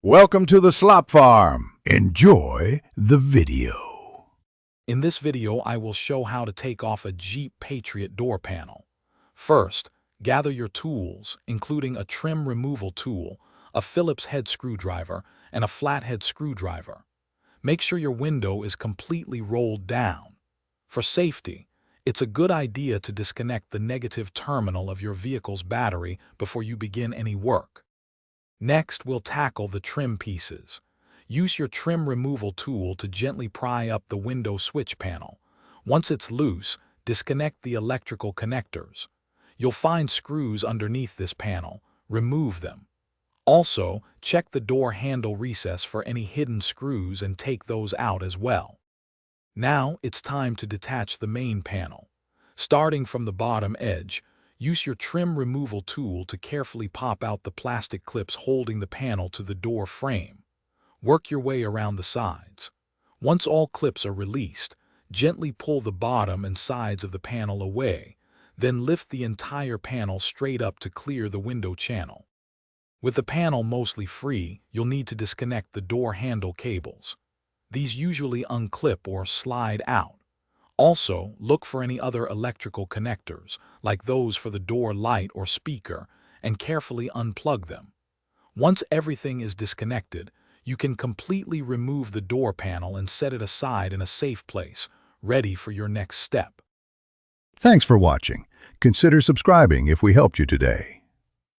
Welcome to the Slop Farm. Enjoy the video. In this video, I will show how to take off a Jeep Patriot door panel. First, gather your tools, including a trim removal tool, a Phillips head screwdriver, and a flathead screwdriver. Make sure your window is completely rolled down. For safety, it's a good idea to disconnect the negative terminal of your vehicle's battery before you begin any work. Next, we'll tackle the trim pieces. Use your trim removal tool to gently pry up the window switch panel. Once it's loose, disconnect the electrical connectors. You'll find screws underneath this panel. Remove them. Also, check the door handle recess for any hidden screws and take those out as well. Now, it's time to detach the main panel. Starting from the bottom edge, use your trim removal tool to carefully pop out the plastic clips holding the panel to the door frame. Work your way around the sides. Once all clips are released, gently pull the bottom and sides of the panel away, then lift the entire panel straight up to clear the window channel. With the panel mostly free, you'll need to disconnect the door handle cables. These usually unclip or slide out. Also, look for any other electrical connectors, like those for the door light or speaker, and carefully unplug them. Once everything is disconnected, you can completely remove the door panel and set it aside in a safe place, ready for your next step. Thanks for watching. Consider subscribing if we helped you today.